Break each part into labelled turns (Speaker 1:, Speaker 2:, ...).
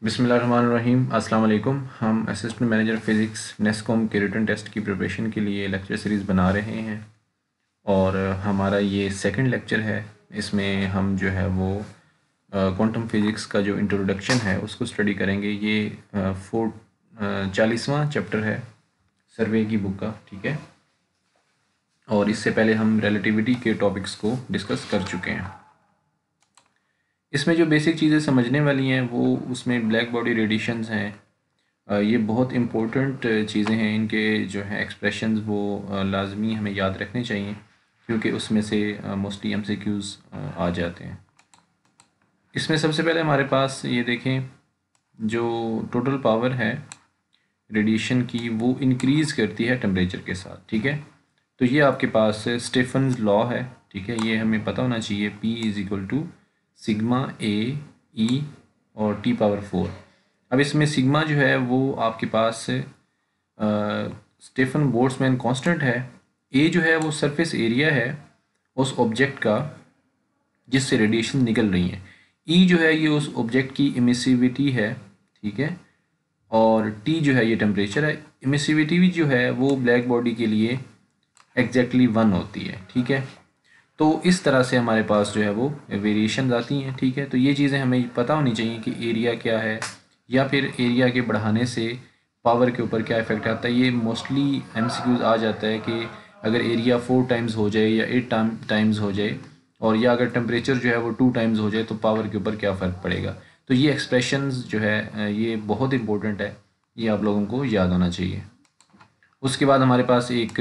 Speaker 1: बिस्मिल्लाहिर्रहमानिर्रहीम। अस्सलाम वालेकुम। हम असिस्टेंट मैनेजर फ़िज़िक्स नेस्कॉम के रिटन टेस्ट की प्रिपरेशन के लिए लेक्चर सीरीज़ बना रहे हैं और हमारा ये सेकंड लेक्चर है। इसमें हम जो है वो क्वांटम फ़िज़िक्स का जो इंट्रोडक्शन है उसको स्टडी करेंगे। ये 40वां चैप्टर है सर्वे की बुक का, ठीक है। और इससे पहले हम रिलेटिविटी के टॉपिक्स को डिस्कस कर चुके हैं। इसमें जो बेसिक चीज़ें समझने वाली हैं वो उसमें ब्लैक बॉडी रेडिएशंस हैं। ये बहुत इम्पोर्टेंट चीज़ें हैं। इनके जो है एक्सप्रेशंस वो लाजमी हमें याद रखने चाहिए क्योंकि उसमें से मोस्टली एमसीक्यूज़ आ जाते हैं। इसमें सबसे पहले हमारे पास ये देखें, जो टोटल पावर है रेडिएशन की वो इंक्रीज़ करती है टेम्परेचर के साथ, ठीक है। तो ये आपके पास स्टीफन्स लॉ है, ठीक है। ये हमें पता होना चाहिए, P is equal to sigma A E और T⁴। अब इसमें सिग्मा जो है वो आपके पास स्टीफन बोल्ट्जमैन कांस्टेंट है। ए जो है वो सरफेस एरिया है उस ऑब्जेक्ट का जिससे रेडिएशन निकल रही है। ई जो है ये उस ऑब्जेक्ट की इमिसिविटी है, ठीक है। और टी जो है ये टेम्परेचर है। इमिसिविटी भी जो है वो ब्लैक बॉडी के लिए एग्जैक्टली 1 होती है, ठीक है। तो इस तरह से हमारे पास जो है वो वेरिएशन आती हैं, ठीक है। तो ये चीज़ें हमें पता होनी चाहिए कि एरिया क्या है या फिर एरिया के बढ़ाने से पावर के ऊपर क्या इफेक्ट आता है। ये मोस्टली एमसीक्यूज आ जाता है कि अगर एरिया 4 टाइम्स हो जाए या 8 टाइम्स हो जाए और या अगर टेम्परेचर जो है वो 2 टाइम्स हो जाए तो पावर के ऊपर क्या फ़र्क पड़ेगा। तो ये एक्सप्रेशंस जो है ये बहुत इंपॉर्टेंट है, ये आप लोगों को याद होना चाहिए। उसके बाद हमारे पास एक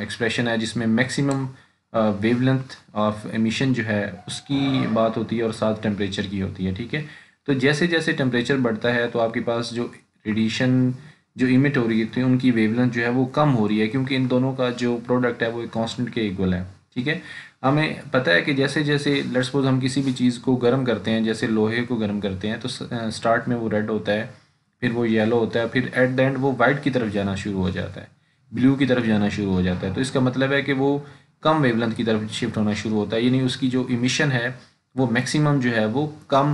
Speaker 1: एक्सप्रेशन है जिसमें मैक्सिमम वेवलेंथ ऑफ एमिशन जो है उसकी बात होती है और साथ टेम्परेचर की होती है, ठीक है। तो जैसे जैसे टेम्परेचर बढ़ता है तो आपके पास जो रेडिएशन जो इमिट हो रही थी उनकी वेवलेंथ जो है वो कम हो रही है क्योंकि इन दोनों का जो प्रोडक्ट है वो एक कांस्टेंट के इक्वल है, ठीक है। हमें पता है कि जैसे जैसे लेट्स सपोज हम किसी भी चीज़ को गर्म करते हैं, जैसे लोहे को गर्म करते हैं, तो स्टार्ट में वो रेड होता है, फिर वो येलो होता है, फिर एट द एंड वो वाइट की तरफ जाना शुरू हो जाता है, ब्लू की तरफ जाना शुरू हो जाता है। तो इसका मतलब है कि वो कम वेवलेंथ की तरफ शिफ्ट होना शुरू होता है, यानी उसकी जो इमिशन है वो मैक्सिमम जो है वो कम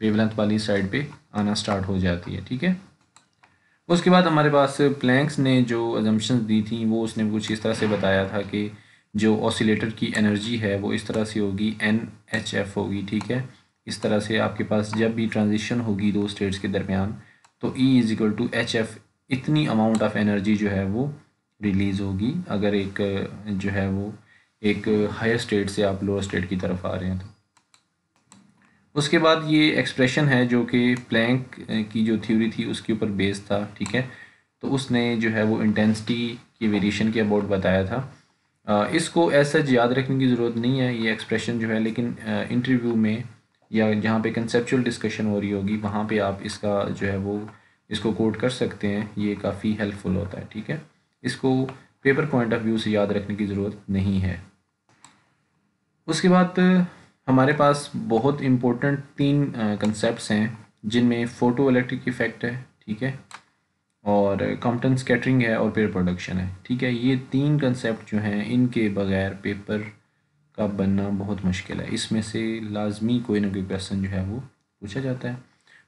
Speaker 1: वेवलेंथ वाली साइड पे आना स्टार्ट हो जाती है, ठीक है। उसके बाद हमारे पास प्लैंक्स ने जो अजम्पशंस दी थी वो उसने कुछ इस तरह से बताया था कि जो ऑसिलेटर की एनर्जी है वो इस तरह से होगी, NHF होगी, ठीक है। इस तरह से आपके पास जब भी ट्रांजिशन होगी दो स्टेट्स के दरमियान तो E is equal to HF, इतनी अमाउंट ऑफ एनर्जी जो है वो रिलीज़ होगी अगर एक जो है वो एक हायर स्टेट से आप लोअर स्टेट की तरफ आ रहे हैं। तो उसके बाद ये एक्सप्रेशन है जो कि प्लैंक की जो थ्योरी थी उसके ऊपर बेस्ड था, ठीक है। तो उसने जो है वो इंटेंसिटी की वेरिएशन के अबाउट बताया था। इसको ऐसा याद रखने की ज़रूरत नहीं है ये एक्सप्रेशन जो है, लेकिन इंटरव्यू में या जहाँ पे कंसेप्चुअल डिस्कशन हो रही होगी वहाँ पे आप इसका जो है वो इसको कोट कर सकते हैं। ये काफ़ी हेल्पफुल होता है, ठीक है। इसको पेपर पॉइंट ऑफ व्यू से याद रखने की ज़रूरत नहीं है। उसके बाद हमारे पास बहुत इम्पोर्टेंट 3 कंसेप्ट्स हैं जिनमें फ़ोटो इलेक्ट्रिक इफ़ेक्ट है, ठीक है, और कॉम्पटन स्कैटरिंग है और पेयर प्रोडक्शन है, ठीक है। ये 3 कंसेप्ट जो हैं इनके बगैर पेपर का बनना बहुत मुश्किल है। इसमें से लाजमी कोई ना कोई क्वेश्चन जो है वो पूछा जाता है।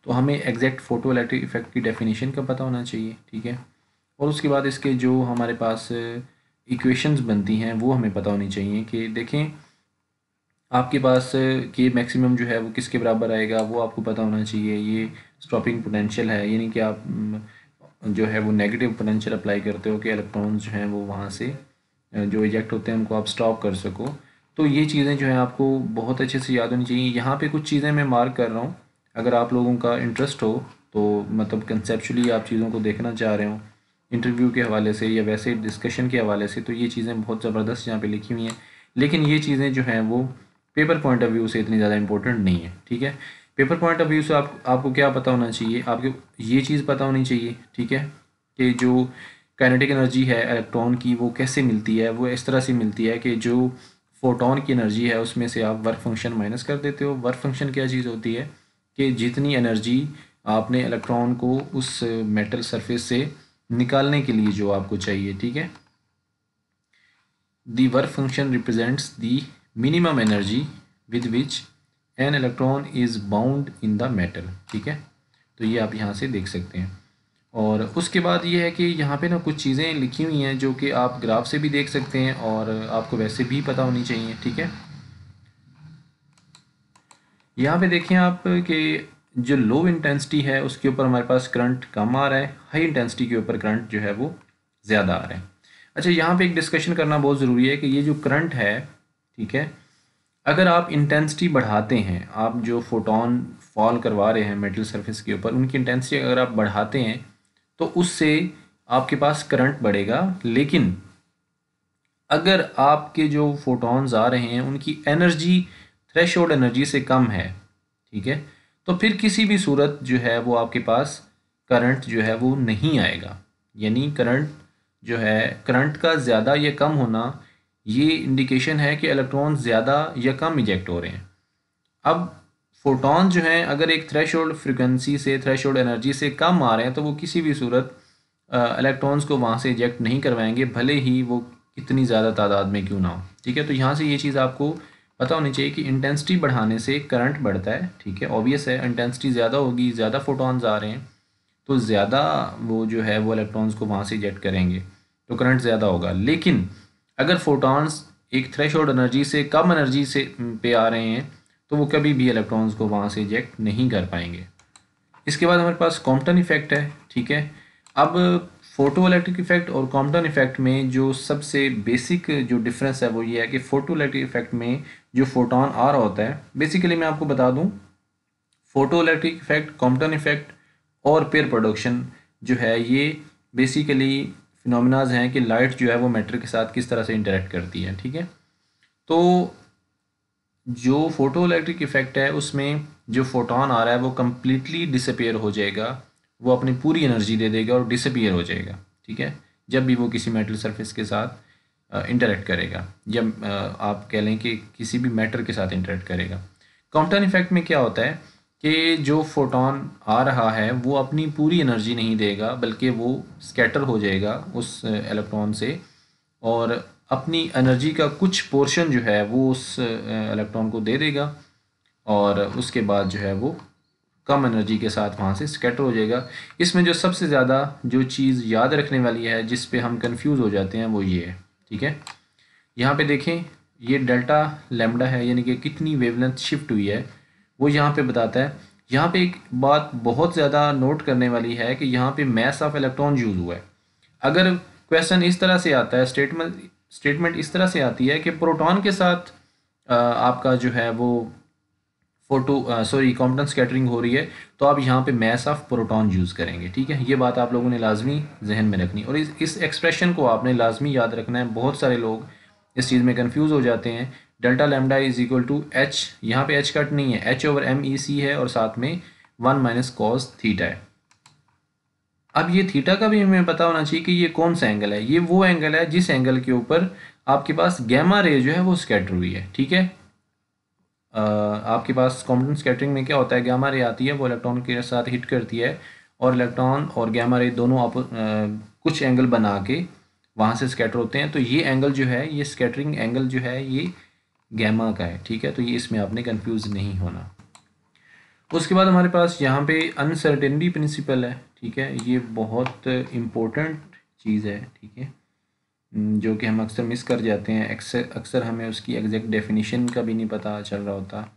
Speaker 1: तो हमें एग्जैक्ट फ़ोटो इलेक्ट्रिक इफ़ेक्ट की डेफिनेशन का पता होना चाहिए, ठीक है। और उसके बाद इसके जो हमारे पास इक्वेशंस बनती हैं वो हमें पता होनी चाहिए कि देखें आपके पास के मैक्सिमम जो है वो किसके बराबर आएगा वो आपको पता होना चाहिए। ये स्टॉपिंग पोटेंशियल है, यानी कि आप जो है वो नेगेटिव पोटेंशियल अप्लाई करते हो कि इलेक्ट्रॉन्स जो हैं वो वहाँ से जो इजेक्ट होते हैं उनको आप स्टॉप कर सको। तो ये चीज़ें जो हैं आपको बहुत अच्छे से याद होनी चाहिए। यहाँ पे कुछ चीज़ें मैं मार्क कर रहा हूँ, अगर आप लोगों का इंटरेस्ट हो तो मतलब कंसेप्चुअली आप चीज़ों को देखना चाह रहे हो इंटरव्यू के हवाले से या वैसे डिस्कशन के हवाले से, तो ये चीज़ें बहुत ज़बरदस्त यहाँ पे लिखी हुई हैं। लेकिन ये चीज़ें जो हैं वो पेपर पॉइंट ऑफ व्यू से इतनी ज़्यादा इंपॉर्टेंट नहीं है, ठीक है। पेपर पॉइंट ऑफ व्यू से आपको क्या पता होना चाहिए, आपको ये चीज़ पता होनी चाहिए, ठीक है, कि जो काइनेटिक एनर्जी है इलेक्ट्रॉन की वो कैसे मिलती है। वो इस तरह से मिलती है कि जो फोटोन की एनर्जी है उसमें से आप वर्क फंक्शन माइनस कर देते हो। वर्क फंक्शन क्या चीज़ होती है कि जितनी एनर्जी आपने इलेक्ट्रॉन को उस मेटल सरफेस से निकालने के लिए जो आपको चाहिए, ठीक है। The work function represents the minimum energy with which an electron is bound in the metal, ठीक है। तो ये आप यहाँ से देख सकते हैं। और उसके बाद ये है कि यहाँ पे ना कुछ चीज़ें लिखी हुई हैं जो कि आप ग्राफ से भी देख सकते हैं और आपको वैसे भी पता होनी चाहिए, ठीक है। यहाँ पे देखें आप कि जो लो इंटेंसिटी है उसके ऊपर हमारे पास करंट कम आ रहा है, हाई इंटेंसिटी के ऊपर करंट जो है वो ज़्यादा आ रहा है। अच्छा, यहाँ पे एक डिस्कशन करना बहुत ज़रूरी है कि ये जो करंट है, ठीक है, अगर आप इंटेंसिटी बढ़ाते हैं, आप जो फोटोन फॉल करवा रहे हैं मेटल सरफेस के ऊपर, उनकी इंटेंसिटी अगर आप बढ़ाते हैं तो उससे आपके पास करंट बढ़ेगा। लेकिन अगर आपके जो फोटॉन्स आ रहे हैं उनकी एनर्जी थ्रेशोल्ड एनर्जी से कम है, ठीक है, तो फिर किसी भी सूरत जो है वो आपके पास करंट जो है वो नहीं आएगा। यानी करंट जो है, करंट का ज़्यादा या कम होना ये इंडिकेशन है कि इलेक्ट्रॉन ज़्यादा या कम इजेक्ट हो रहे हैं। अब फोटॉन जो हैं अगर एक थ्रेशोल्ड फ्रिक्वेंसी से, थ्रेशोल्ड एनर्जी से कम आ रहे हैं तो वो किसी भी सूरत इलेक्ट्रॉन्स को वहाँ से इजेक्ट नहीं करवाएंगे, भले ही वो कितनी ज़्यादा तादाद में क्यों ना हो, ठीक है। तो यहाँ से ये चीज़ आपको पता होनी चाहिए कि इंटेंसिटी बढ़ाने से करंट बढ़ता है, ठीक है। ऑब्वियस है, इंटेंसिटी ज़्यादा होगी, ज़्यादा फोटॉन्स आ रहे हैं तो ज़्यादा वो जो है वो इलेक्ट्रॉन्स को वहाँ से इजेक्ट करेंगे तो करंट ज़्यादा होगा। लेकिन अगर फोटॉन्स एक थ्रेशोल्ड एनर्जी से कम एनर्जी से पे आ रहे हैं तो वो कभी भी इलेक्ट्रॉन्स को वहाँ से इजेक्ट नहीं कर पाएंगे। इसके बाद हमारे पास कॉम्पटन इफेक्ट है, ठीक है। अब फोटो इलेक्ट्रिक इफेक्ट और कॉम्पटन इफेक्ट में जो सबसे बेसिक जो डिफरेंस है वो ये है कि फोटो इलेक्ट्रिक इफेक्ट में जो फोटोन आ रहा होता है, बेसिकली मैं आपको बता दूं, photo electric effect, Compton effect और पेयर प्रोडक्शन जो है ये बेसिकली फिनोमिनाज हैं कि लाइट जो है वो मैटर के साथ किस तरह से इंटरेक्ट करती है, ठीक है। तो जो फोटो इलेक्ट्रिक इफेक्ट है उसमें जो फोटोन आ रहा है वो कम्प्लीटली डिसअपियर हो जाएगा, वो अपनी पूरी एनर्जी दे देगा और डिसअपियर हो जाएगा, ठीक है, जब भी वो किसी मेटल सरफेस के साथ इंटरेक्ट करेगा, जब आप कह लें कि किसी भी मैटर के साथ इंटरेक्ट करेगा। कॉम्पटन इफेक्ट में क्या होता है कि जो फोटोन आ रहा है वो अपनी पूरी एनर्जी नहीं देगा, बल्कि वो स्कैटर हो जाएगा उस इलेक्ट्रॉन से और अपनी एनर्जी का कुछ पोर्शन जो है वो उस इलेक्ट्रॉन को दे देगा और उसके बाद जो है वो कम एनर्जी के साथ वहाँ से स्कैटर हो जाएगा। इसमें जो सबसे ज़्यादा जो चीज़ याद रखने वाली है, जिस पे हम कंफ्यूज हो जाते हैं, वो ये है, ठीक है। यहाँ पे देखें, ये डेल्टा लैम्डा है, यानी कि कितनी वेवलेंथ शिफ्ट हुई है वो यहाँ पे बताता है। यहाँ पे एक बात बहुत ज़्यादा नोट करने वाली है कि यहाँ पे मैस ऑफ इलेक्ट्रॉन यूज़ हुआ है। अगर क्वेश्चन इस तरह से आता है, स्टेटमेंट इस तरह से आती है कि प्रोटॉन के साथ आपका जो है वो कॉम्पटन स्कैटरिंग हो रही है, तो आप यहाँ पे मैस ऑफ प्रोटॉन यूज़ करेंगे, ठीक है। ये बात आप लोगों ने लाजमी जहन में रखनी और इस एक्सप्रेशन को आपने लाजमी याद रखना है। बहुत सारे लोग इस चीज़ में कंफ्यूज हो जाते हैं। Delta lambda is equal to h, यहाँ पे एच कट नहीं है, h over m e c है और साथ में 1 माइनस कॉस थीटा है। अब ये थीटा का भी हमें पता होना चाहिए कि ये कौन सा एंगल है। ये वो एंगल है जिस एंगल के ऊपर आपके पास गैमा रे जो है वो स्कैटर हुई है, ठीक है। आपके पास कॉम्पटन स्कैटरिंग में क्या होता है, गैमा रे आती है, वो इलेक्ट्रॉन के साथ हिट करती है और इलेक्ट्रॉन और गैमा रे दोनों कुछ एंगल बना के वहाँ से स्कैटर होते हैं। तो ये एंगल जो है, ये स्कैटरिंग एंगल जो है ये गैमा का है, ठीक है। तो ये इसमें आपने कंफ्यूज नहीं होना। उसके बाद हमारे पास यहाँ पे अनसर्टेनिटी प्रिंसिपल है, ठीक है। ये बहुत इम्पोर्टेंट चीज़ है, ठीक है, जो कि हम अक्सर मिस कर जाते हैं। अक्सर हमें उसकी एग्जैक्ट डेफिनेशन का भी नहीं पता चल रहा होता।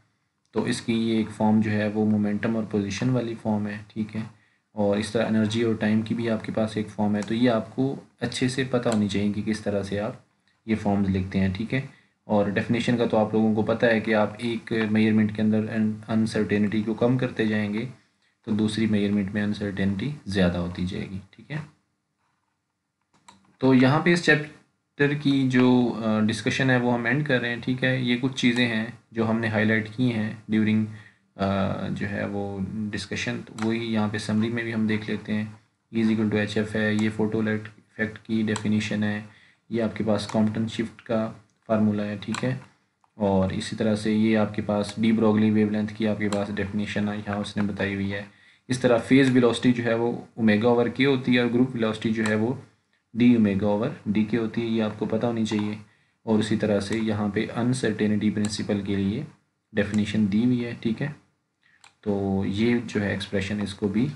Speaker 1: तो इसकी ये एक फॉर्म जो है वो मोमेंटम और पोजीशन वाली फॉर्म है, ठीक है। और इस तरह एनर्जी और टाइम की भी आपके पास एक फ़ॉर्म है। तो ये आपको अच्छे से पता होनी चाहिए कि किस तरह से आप ये फॉर्म्स लिखते हैं, ठीक है। और डेफिनेशन का तो आप लोगों को पता है कि आप एक मेजरमेंट के अंदर अनसर्टेनिटी को कम करते जाएंगे तो दूसरी मेजरमेंट में अनसर्टेनिटी ज़्यादा होती जाएगी, ठीक है। तो यहाँ पे इस चैप्टर की जो डिस्कशन है वो हम एंड कर रहे हैं, ठीक है। ये कुछ चीज़ें हैं जो हमने हाईलाइट की हैं ड्यूरिंग जो है वो डिस्कशन, तो वही यहाँ पे समरी में भी हम देख लेते हैं। Is equal to h f है, ये फोटो इफेक्ट की डेफिनेशन है, ये आपके पास कॉम्पटन शिफ्ट का फार्मूला है, ठीक है। और इसी तरह से ये आपके पास डी ब्रोगली वेवलेंथ की आपके पास डेफिनेशन है, यहाँ उसने बताई हुई है। इस तरह फेज़ वेलोसिटी जो है वो ओमेगा ओवर के होती है और ग्रुप वेलोसिटी जो है वो डी ओमेगा ओवर डी के होती है, ये आपको पता होनी चाहिए। और इसी तरह से यहाँ पे अनसर्टेनिटी प्रिंसिपल के लिए डेफिनेशन दी हुई है, ठीक है। तो ये जो है एक्सप्रेशन, इसको भी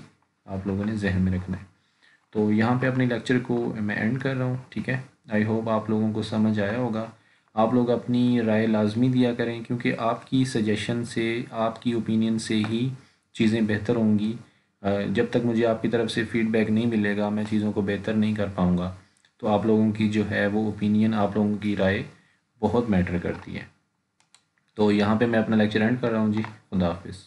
Speaker 1: आप लोगों ने जहन में रखना है। तो यहाँ पे अपने लेक्चर को मैं एंड कर रहा हूँ, ठीक है। आई होप आप लोगों को समझ आया होगा। आप लोग अपनी राय लाजमी दिया करें, क्योंकि आपकी सजेशन से, आपकी ओपिनियन से ही चीज़ें बेहतर होंगी। जब तक मुझे आपकी तरफ से फ़ीडबैक नहीं मिलेगा, मैं चीज़ों को बेहतर नहीं कर पाऊँगा। तो आप लोगों की जो है वो ओपिनियन, आप लोगों की राय बहुत मैटर करती है। तो यहाँ पे मैं अपना लेक्चर एंड कर रहा हूँ जी। खुदा हाफिज़।